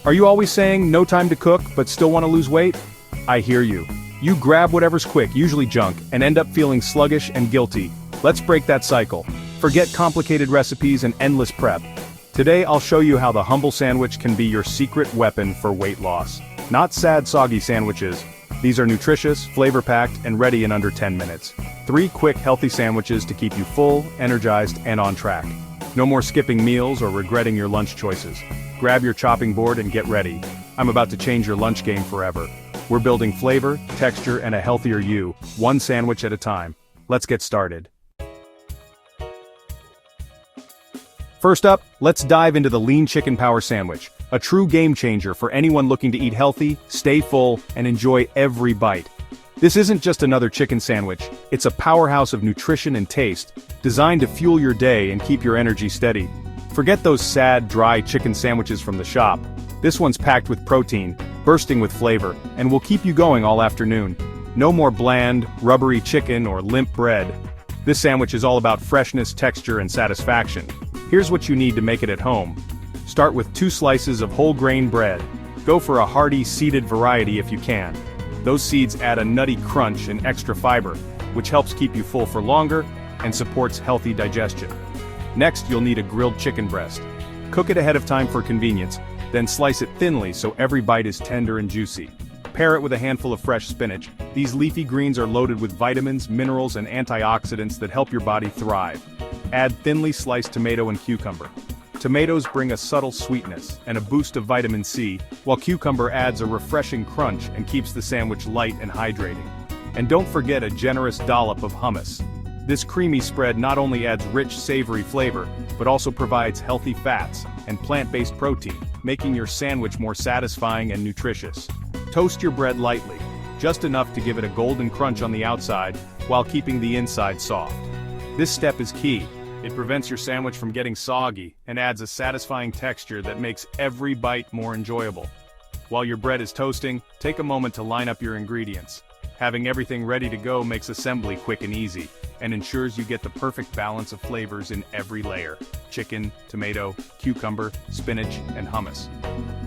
Are you always saying no time to cook but still want to lose weight? I hear you. You grab whatever's quick, usually junk, and end up feeling sluggish and guilty. Let's break that cycle. Forget complicated recipes and endless prep. Today I'll show you how the humble sandwich can be your secret weapon for weight loss. Not sad, soggy sandwiches. These are nutritious, flavor-packed, and ready in under 10 minutes. 3 quick, healthy sandwiches to keep you full, energized, and on track. No more skipping meals or regretting your lunch choices. Grab your chopping board and get ready. I'm about to change your lunch game forever. We're building flavor, texture, and a healthier you, one sandwich at a time. Let's get started. First up, let's dive into the lean chicken power sandwich, a true game changer for anyone looking to eat healthy, stay full, and enjoy every bite. This isn't just another chicken sandwich, it's a powerhouse of nutrition and taste, designed to fuel your day and keep your energy steady. Forget those sad, dry chicken sandwiches from the shop. This one's packed with protein, bursting with flavor, and will keep you going all afternoon. No more bland, rubbery chicken or limp bread. This sandwich is all about freshness, texture, and satisfaction. Here's what you need to make it at home. Start with 2 slices of whole grain bread. Go for a hearty, seeded variety if you can. Those seeds add a nutty crunch and extra fiber, which helps keep you full for longer and supports healthy digestion. Next, you'll need a grilled chicken breast. Cook it ahead of time for convenience, then slice it thinly so every bite is tender and juicy. Pair it with a handful of fresh spinach. These leafy greens are loaded with vitamins, minerals, and antioxidants that help your body thrive. Add thinly sliced tomato and cucumber. Tomatoes bring a subtle sweetness and a boost of vitamin C, while cucumber adds a refreshing crunch and keeps the sandwich light and hydrating. And don't forget a generous dollop of hummus. This creamy spread not only adds rich, savory flavor, but also provides healthy fats and plant-based protein, making your sandwich more satisfying and nutritious. Toast your bread lightly, just enough to give it a golden crunch on the outside, while keeping the inside soft. This step is key. It prevents your sandwich from getting soggy and adds a satisfying texture that makes every bite more enjoyable. While your bread is toasting, take a moment to line up your ingredients. Having everything ready to go makes assembly quick and easy, and ensures you get the perfect balance of flavors in every layer: chicken, tomato, cucumber, spinach, and hummus.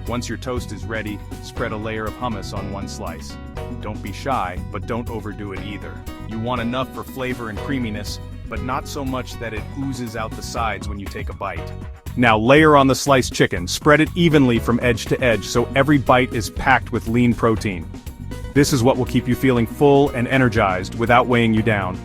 Once your toast is ready, spread a layer of hummus on one slice. Don't be shy, but don't overdo it either. You want enough for flavor and creaminess, but not so much that it oozes out the sides when you take a bite. Now layer on the sliced chicken, spread it evenly from edge to edge so every bite is packed with lean protein. This is what will keep you feeling full and energized without weighing you down.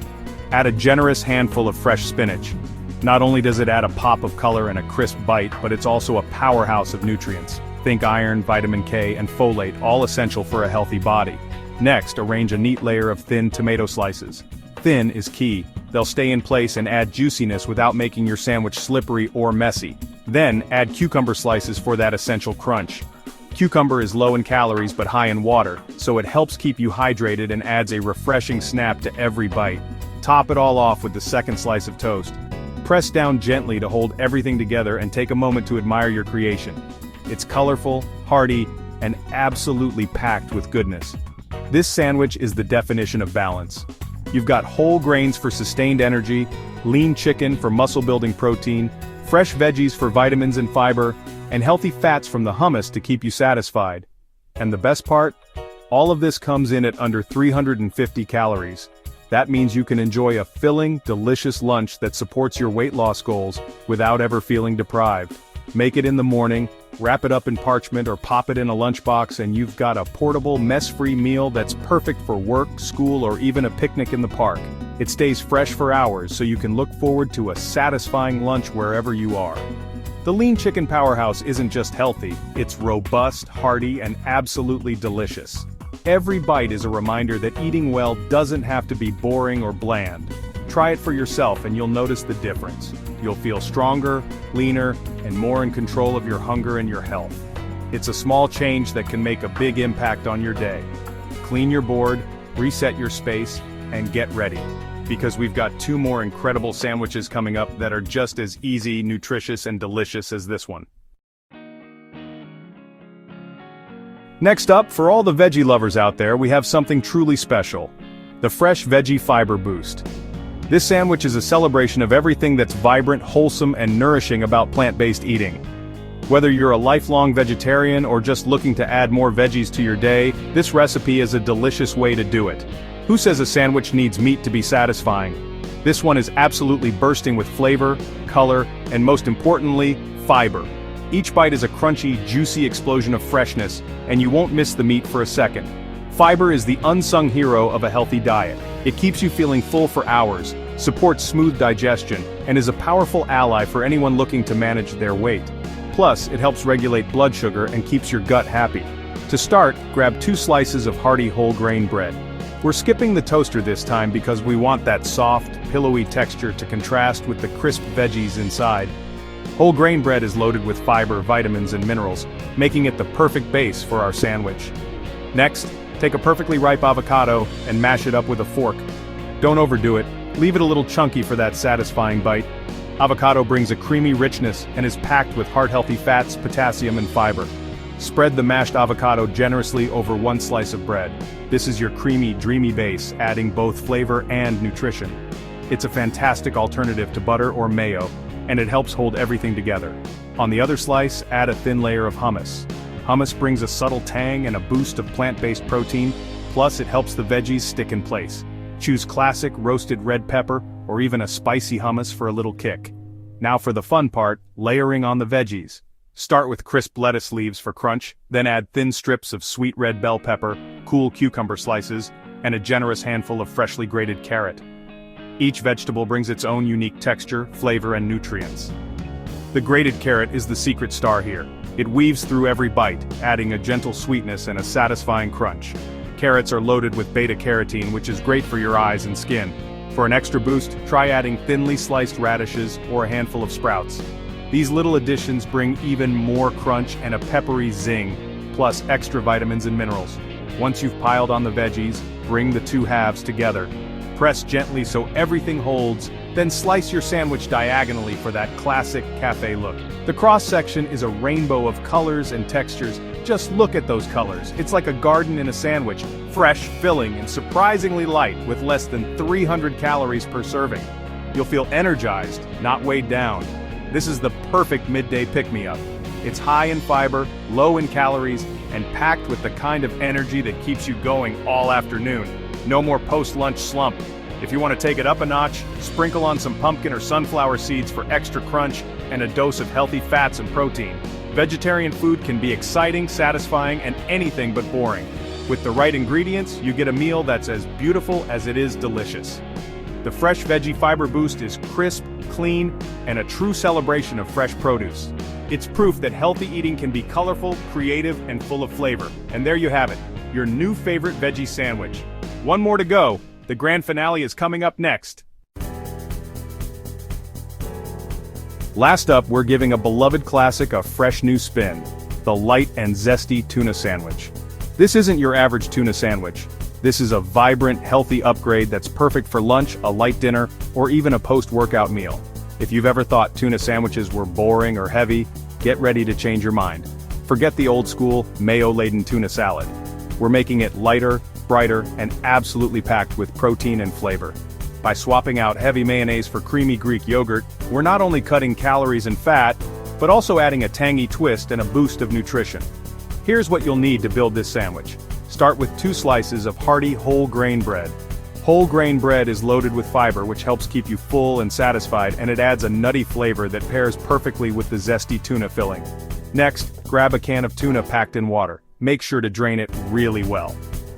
Add a generous handful of fresh spinach. Not only does it add a pop of color and a crisp bite, but it's also a powerhouse of nutrients. Think iron, vitamin K, and folate, all essential for a healthy body. Next, arrange a neat layer of thin tomato slices. Thin is key. They'll stay in place and add juiciness without making your sandwich slippery or messy. Then, add cucumber slices for that essential crunch. Cucumber is low in calories but high in water, so it helps keep you hydrated and adds a refreshing snap to every bite. Top it all off with the second slice of toast. Press down gently to hold everything together and take a moment to admire your creation. It's colorful, hearty, and absolutely packed with goodness. This sandwich is the definition of balance. You've got whole grains for sustained energy, lean chicken for muscle-building protein, fresh veggies for vitamins and fiber, and healthy fats from the hummus to keep you satisfied. And the best part? All of this comes in at under 350 calories. That means you can enjoy a filling, delicious lunch that supports your weight loss goals without ever feeling deprived. Make it in the morning, wrap it up in parchment or pop it in a lunchbox, and you've got a portable, mess-free meal that's perfect for work, school, or even a picnic in the park. It stays fresh for hours, so you can look forward to a satisfying lunch wherever you are. The lean chicken powerhouse isn't just healthy, it's robust, hearty, and absolutely delicious. Every bite is a reminder that eating well doesn't have to be boring or bland. Try it for yourself and you'll notice the difference. You'll feel stronger, leaner, and more in control of your hunger and your health. It's a small change that can make a big impact on your day. Clean your board, reset your space, and get ready. Because we've got 2 more incredible sandwiches coming up that are just as easy, nutritious, and delicious as this one. Next up, for all the veggie lovers out there, we have something truly special: the Fresh Veggie Fiber Boost. This sandwich is a celebration of everything that's vibrant, wholesome, and nourishing about plant-based eating. Whether you're a lifelong vegetarian or just looking to add more veggies to your day, this recipe is a delicious way to do it. Who says a sandwich needs meat to be satisfying? This one is absolutely bursting with flavor, color, and most importantly, fiber. Each bite is a crunchy, juicy explosion of freshness, and you won't miss the meat for a second. Fiber is the unsung hero of a healthy diet. It keeps you feeling full for hours, supports smooth digestion, and is a powerful ally for anyone looking to manage their weight. Plus, it helps regulate blood sugar and keeps your gut happy. To start, grab 2 slices of hearty whole grain bread. We're skipping the toaster this time because we want that soft, pillowy texture to contrast with the crisp veggies inside. Whole grain bread is loaded with fiber, vitamins, and minerals, making it the perfect base for our sandwich. Next, take a perfectly ripe avocado and mash it up with a fork. Don't overdo it, leave it a little chunky for that satisfying bite. Avocado brings a creamy richness and is packed with heart-healthy fats, potassium, and fiber. Spread the mashed avocado generously over 1 slice of bread. This is your creamy, dreamy base, adding both flavor and nutrition. It's a fantastic alternative to butter or mayo, and it helps hold everything together. On the other slice, add a thin layer of hummus. Hummus brings a subtle tang and a boost of plant-based protein, plus it helps the veggies stick in place. Choose classic roasted red pepper, or even a spicy hummus for a little kick. Now for the fun part, layering on the veggies. Start with crisp lettuce leaves for crunch, then add thin strips of sweet red bell pepper, cool cucumber slices, and a generous handful of freshly grated carrot. Each vegetable brings its own unique texture, flavor, and nutrients. The grated carrot is the secret star here. It weaves through every bite, adding a gentle sweetness and a satisfying crunch. Carrots are loaded with beta-carotene, which is great for your eyes and skin. For an extra boost, try adding thinly sliced radishes or a handful of sprouts. These little additions bring even more crunch and a peppery zing, plus extra vitamins and minerals. Once you've piled on the veggies, bring the 2 halves together. Press gently so everything holds, then slice your sandwich diagonally for that classic cafe look. The cross-section is a rainbow of colors and textures. Just look at those colors. It's like a garden in a sandwich, fresh, filling, and surprisingly light with less than 300 calories per serving. You'll feel energized, not weighed down. This is the perfect midday pick-me-up. It's high in fiber, low in calories, and packed with the kind of energy that keeps you going all afternoon. No more post-lunch slump. If you want to take it up a notch, sprinkle on some pumpkin or sunflower seeds for extra crunch and a dose of healthy fats and protein. Vegetarian food can be exciting, satisfying, and anything but boring. With the right ingredients, you get a meal that's as beautiful as it is delicious. The Fresh Veggie Fiber Boost is crisp, clean, and a true celebration of fresh produce. It's proof that healthy eating can be colorful, creative, and full of flavor. And there you have it, your new favorite veggie sandwich. One more to go. The grand finale is coming up next. Last up, we're giving a beloved classic a fresh new spin, the Light and Zesty Tuna Sandwich. This isn't your average tuna sandwich. This is a vibrant, healthy upgrade that's perfect for lunch, a light dinner, or even a post-workout meal. If you've ever thought tuna sandwiches were boring or heavy, get ready to change your mind. Forget the old-school, mayo-laden tuna salad. We're making it lighter, brighter, and absolutely packed with protein and flavor. By swapping out heavy mayonnaise for creamy Greek yogurt, we're not only cutting calories and fat, but also adding a tangy twist and a boost of nutrition. Here's what you'll need to build this sandwich. Start with 2 slices of hearty whole grain bread. Whole grain bread is loaded with fiber, which helps keep you full and satisfied, and it adds a nutty flavor that pairs perfectly with the zesty tuna filling. Next, grab a can of tuna packed in water. Make sure to drain it really well.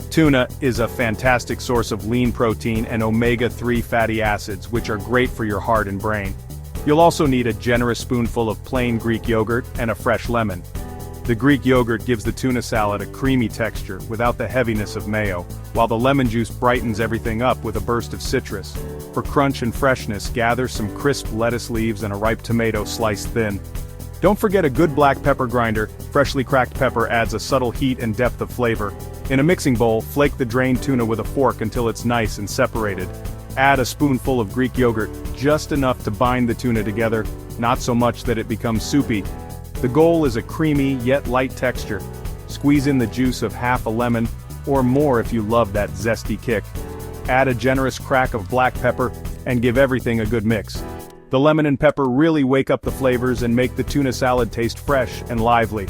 Tuna is a fantastic source of lean protein and omega-3 fatty acids, which are great for your heart and brain. You'll also need a generous spoonful of plain Greek yogurt and a fresh lemon. The Greek yogurt gives the tuna salad a creamy texture without the heaviness of mayo, while the lemon juice brightens everything up with a burst of citrus. For crunch and freshness, gather some crisp lettuce leaves and a ripe tomato sliced thin. Don't forget a good black pepper grinder. Freshly cracked pepper adds a subtle heat and depth of flavor. In a mixing bowl, flake the drained tuna with a fork until it's nice and separated. Add a spoonful of Greek yogurt, just enough to bind the tuna together, not so much that it becomes soupy. The goal is a creamy yet light texture. Squeeze in the juice of half a lemon, or more if you love that zesty kick. Add a generous crack of black pepper, and give everything a good mix. The lemon and pepper really wake up the flavors and make the tuna salad taste fresh and lively.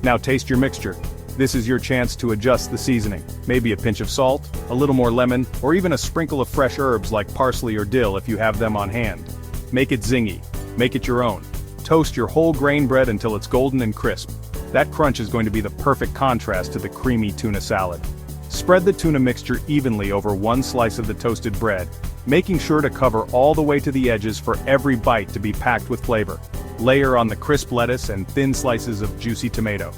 Now taste your mixture. This is your chance to adjust the seasoning. Maybe a pinch of salt, a little more lemon, or even a sprinkle of fresh herbs like parsley or dill if you have them on hand. Make it zingy. Make it your own. Toast your whole grain bread until it's golden and crisp. That crunch is going to be the perfect contrast to the creamy tuna salad. Spread the tuna mixture evenly over one slice of the toasted bread, making sure to cover all the way to the edges for every bite to be packed with flavor. Layer on the crisp lettuce and thin slices of juicy tomato.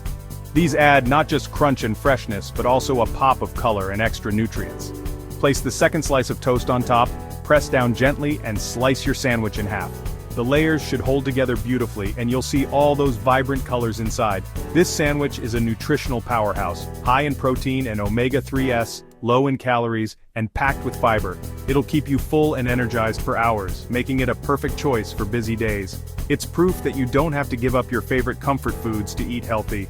These add not just crunch and freshness, but also a pop of color and extra nutrients. Place the second slice of toast on top, press down gently, and slice your sandwich in half. The layers should hold together beautifully, and you'll see all those vibrant colors inside. This sandwich is a nutritional powerhouse, high in protein and omega-3s, low in calories, and packed with fiber. It'll keep you full and energized for hours, making it a perfect choice for busy days. It's proof that you don't have to give up your favorite comfort foods to eat healthy.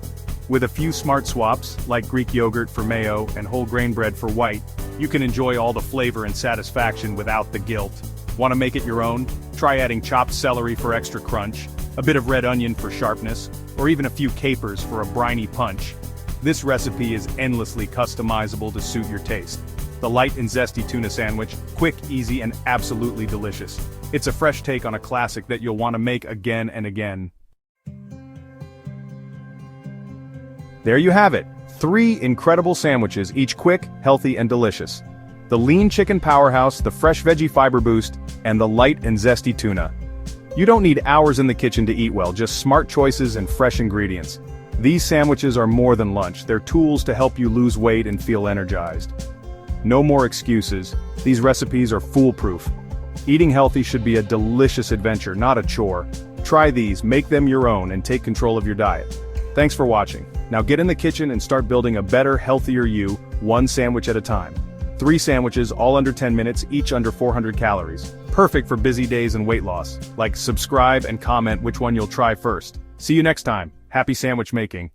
With a few smart swaps, like Greek yogurt for mayo and whole grain bread for white, you can enjoy all the flavor and satisfaction without the guilt. Want to make it your own? Try adding chopped celery for extra crunch, a bit of red onion for sharpness, or even a few capers for a briny punch. This recipe is endlessly customizable to suit your taste. The Light and Zesty Tuna Sandwich, quick, easy, and absolutely delicious. It's a fresh take on a classic that you'll want to make again and again. There you have it, 3 incredible sandwiches, each quick, healthy, and delicious. The lean chicken powerhouse, the fresh veggie fiber boost, and the light and zesty tuna. You don't need hours in the kitchen to eat well, just smart choices and fresh ingredients. These sandwiches are more than lunch, they're tools to help you lose weight and feel energized. No more excuses, these recipes are foolproof. Eating healthy should be a delicious adventure, not a chore. Try these, make them your own, and take control of your diet. Thanks for watching. Now get in the kitchen and start building a better, healthier you, one sandwich at a time. 3 sandwiches, all under 10 minutes, each under 400 calories. Perfect for busy days and weight loss. Like, subscribe, and comment which one you'll try first. See you next time. Happy sandwich making.